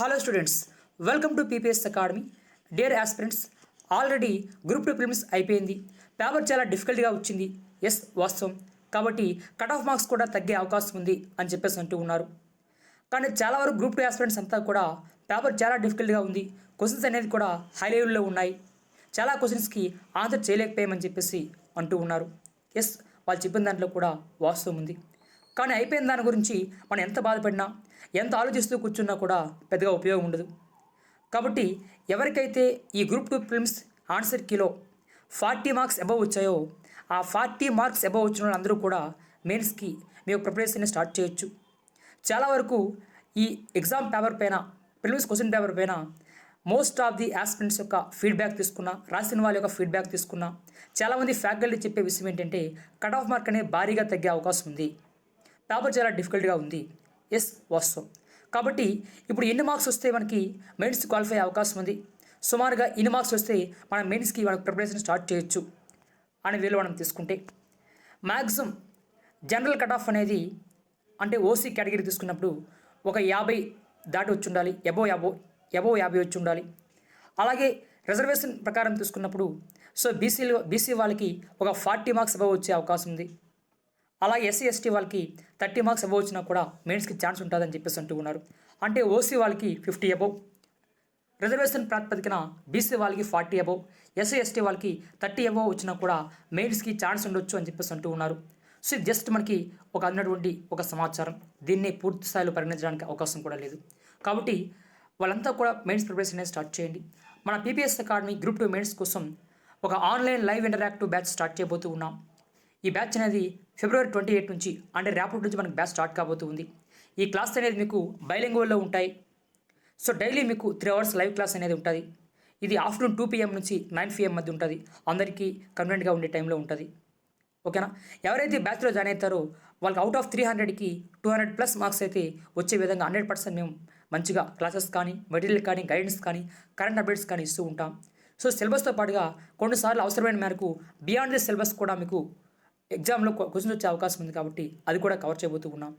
Hello students, welcome to PPS academy. Dear aspirants, already group 2 prelims అయిపోయింది. Paper చాలా డిఫికల్ట్గా వచ్చింది. ఎస్, వాస్తవం. కాబట్టి కట్ ఆఫ్ మార్క్స్ కూడా తగ్గే అవకాశం ఉంది అని చెప్పేసి అంటూ ఉన్నారు. కానీ చాలా వరకు గ్రూప్ 2 ఆస్పిరెంట్స్ అంతా కూడా పేపర్ చాలా డిఫికల్ట్గా ఉంది, క్వశ్చన్స్ అనేది కూడా హై లెవెల్లో ఉన్నాయి, చాలా క్వశ్చన్స్కి ఆన్సర్ చేయలేకపోయామని చెప్పేసి అంటూ ఉన్నారు. ఎస్, వాళ్ళు చెప్పిన దాంట్లో కూడా వాస్తవం ఉంది. కానీ అయిపోయిన దాని గురించి మనం ఎంత బాధపడినా, ఎంత ఆలోచిస్తూ కూర్చున్నా కూడా పెద్దగా ఉపయోగం ఉండదు. కాబట్టి ఎవరికైతే ఈ గ్రూప్ 2 ప్రిలిమ్స్ ఆన్సర్ కీలో 40 మార్క్స్ అబవ్ వచ్చాయో, ఆ 40 మార్క్స్ అబవ్ వచ్చిన వాళ్ళందరూ కూడా మెయిన్స్కి మీ ప్రిపరేషన్ స్టార్ట్ చేయొచ్చు. చాలా వరకు ఈ ఎగ్జామ్ పేపర్ పైన, ప్రిలిమ్స్ క్వశ్చన్ పేపర్ పైన మోస్ట్ ఆఫ్ ది ఆస్పిరెంట్స్ యొక్క ఫీడ్బ్యాక్ తీసుకున్నా, రాసిన వాళ్ళ యొక్క ఫీడ్బ్యాక్ తీసుకున్నా, చాలామంది ఫ్యాకల్టీ చెప్పే విషయం ఏంటంటే కట్ ఆఫ్ మార్క్ అనేది భారీగా తగ్గే అవకాశం ఉంది, పేపర్ చాలా డిఫికల్ట్గా ఉంది. ఎస్, వాస్తవం. కాబట్టి ఇప్పుడు ఎన్ని మార్క్స్ వస్తే మనకి మెయిన్స్ క్వాలిఫై అయ్యే అవకాశం ఉంది, సుమారుగా ఎన్ని మార్క్స్ వస్తే మనం మెయిన్స్కి మనకు ప్రిపరేషన్ స్టార్ట్ చేయొచ్చు అని వీళ్ళు మనం తీసుకుంటే, మ్యాక్సిమం జనరల్ కట్ ఆఫ్ అనేది అంటే ఓసీ కేటగిరీ తీసుకున్నప్పుడు ఒక 50 దాటి వచ్చి ఉండాలి, ఎబో 50 వచ్చి ఉండాలి. అలాగే రిజర్వేషన్ ప్రకారం తీసుకున్నప్పుడు బీసీ వాళ్ళకి ఒక 40 మార్క్స్ అబవ్ వచ్చే అవకాశం ఉంది. అలాగే ఎస్సీ ఎస్టీ వాళ్ళకి 30 మార్క్స్ అబవ్ వచ్చినా కూడా మెయిన్స్కి ఛాన్స్ ఉంటుందని చెప్పేసి అంటూ ఉన్నారు. అంటే ఓసీ వాళ్ళకి 50 అబవ్, రిజర్వేషన్ ప్రాతిపదికన బీసీ వాళ్ళకి 40 అబవ్, ఎస్సీ ఎస్టీ వాళ్ళకి 30 అబవ్ వచ్చినా కూడా మెయిన్స్కి ఛాన్స్ ఉండొచ్చు అని చెప్పేసి అంటూ ఉన్నారు. సో జస్ట్ మనకి ఒక అన్నటువంటి ఒక సమాచారం, దీన్ని పూర్తి స్థాయిలో పరిగణించడానికి అవకాశం కూడా లేదు. కాబట్టి వాళ్ళంతా కూడా మెయిన్స్ ప్రిపరేషన్ అనేది స్టార్ట్ చేయండి. మన పీపీఎస్ అకాడమీ గ్రూప్ 2 మెయిన్స్ కోసం ఒక online live interactive batch start చేయబోతూ ఉన్నాం. ఈ బ్యాచ్ అనేది February 28 నుంచి, అంటే రేపటి నుంచి మనకు బ్యాచ్ స్టార్ట్ కాబోతుంది. ఈ క్లాస్ అనేది మీకు బైలింగ్వల్లో ఉంటాయి. సో డైలీ మీకు 3 అవర్స్ లైవ్ క్లాస్ అనేది ఉంటుంది. ఇది ఆఫ్టర్నూన్ 2 PM నుంచి 9 PM మధ్య ఉంటుంది. అందరికీ కన్వీనియంట్గా ఉండే టైంలో ఉంటుంది. ఓకేనా? ఎవరైతే బ్యాచ్లో జాయిన్ అవుతారో వాళ్ళకి అవుట్ ఆఫ్ 300కి 200+ మార్క్స్ అయితే వచ్చే విధంగా 100% మేము మంచిగా క్లాసెస్ కానీ, మెటీరియల్ కానీ, గైడెన్స్ కానీ, కరెంట్ అప్డేట్స్ కానీ ఇస్తూ ఉంటాం. సో సిలబస్తో పాటుగా కొన్నిసార్లు అవసరమైన మేరకు బియాండ్ ది సిలబస్ కూడా మీకు ఎగ్జామ్లో క్వశ్చన్స్ వచ్చే అవకాశం ఉంది. కాబట్టి అది కూడా కవర్ చేయబోతూ ఉన్నాం.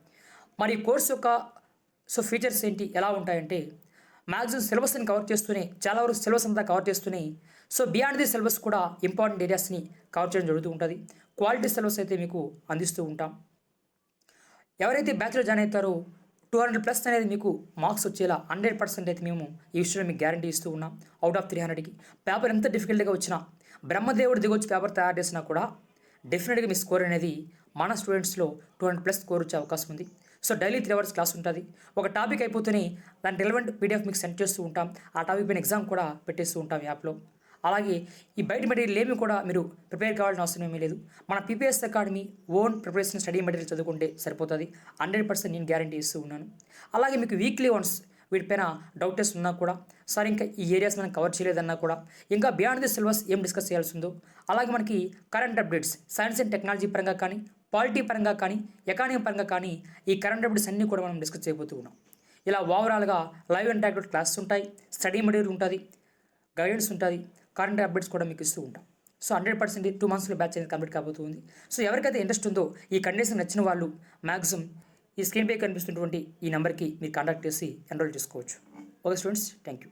మరి కోర్స్ యొక్క ఫీచర్స్ ఏంటి, ఎలా ఉంటాయంటే, మ్యాక్సిమం సిలబస్ని కవర్ చేస్తూనే, చాలా వరకు సిలబస్ అంతా కవర్ చేస్తూనే బియాండ్ ది సిలబస్ కూడా ఇంపార్టెంట్ ఏరియాస్ని కవర్ చేయడం జరుగుతూ ఉంటుంది. క్వాలిటీ సిలబస్ అయితే మీకు అందిస్తూ ఉంటాం. ఎవరైతే బ్యాచ్లో జాయిన్ అవుతారో 200+ అనేది మీకు మార్క్స్ వచ్చేలా 100% అయితే మేము ఈ విషయంలో మీకు గ్యారంటీ ఇస్తూ ఉన్నాం. అవుట్ ఆఫ్ 300కి పేపర్ ఎంత డిఫికల్ట్గా వచ్చినా, బ్రహ్మదేవుడు దిగొచ్చి పేపర్ తయారు చేసినా కూడా డెఫినెట్గా మీ స్కోర్ అనేది మన స్టూడెంట్స్లో 200+ స్కోర్ వచ్చే అవకాశం ఉంది. సో డైలీ 3 అవర్స్ క్లాస్ ఉంటుంది. ఒక టాపిక్ అయిపోతేనే దాని రిలవెంట్ PDF మీకు సెండ్ చేస్తూ ఉంటాం. ఆ టాపిక్ పైన ఎగ్జామ్ కూడా పెట్టేస్తూ ఉంటాం యాప్లో. అలాగే ఈ బయట మెటీరియల్ ఏమి కూడా మీరు ప్రిపేర్ కావాల్సిన అవసరం ఏమీ లేదు. మన PPS academy own preparation study material చదువుకుంటే సరిపోతుంది. 100% నేను గ్యారంటీ ఇస్తూ ఉన్నాను. అలాగే మీకు వీక్లీ వన్స్ వీటిపైన డౌటెస్ ఉన్నా కూడా, సార్ ఇంకా ఈ ఏరియాస్ మనం కవర్ చేయలేదన్నా కూడా, ఇంకా బియాండ్ ది సిలబస్ ఏం డిస్కస్ చేయాల్సి ఉందో, అలాగే మనకి current updates science and technology పరంగా కానీ, పాలిటీ పరంగా కానీ, ఎకానమీ పరంగా కానీ, ఈ కరెంట్ అప్డేట్స్ అన్నీ కూడా మనం డిస్కస్ చేయబోతూ ఉన్నాం. ఇలా ఓవరాల్గా లైవ్ ఇంటరాక్టివ్ క్లాసెస్ ఉంటాయి, స్టడీ మెటీరియల్ ఉంటుంది, గైడెన్స్ ఉంటుంది, కరెంట్ అప్డేట్స్ కూడా మీకు ఇస్తూ ఉంటాం. సో 100% 2 మంత్స్లో బ్యాచ్ అనేది కంప్లీట్ కాబోతుంది. సో ఎవరికైతే ఇంట్రెస్ట్ ఉందో, ఈ కండిషన్ నచ్చిన వాళ్ళు మ్యాక్సిమం ఈ స్క్రీన్పై కనిపిస్తున్నటువంటి ఈ నెంబర్కి మీరు కాంటాక్ట్ చేసి ఎన్రోల్ చేసుకోవచ్చు. Okay students, thank you.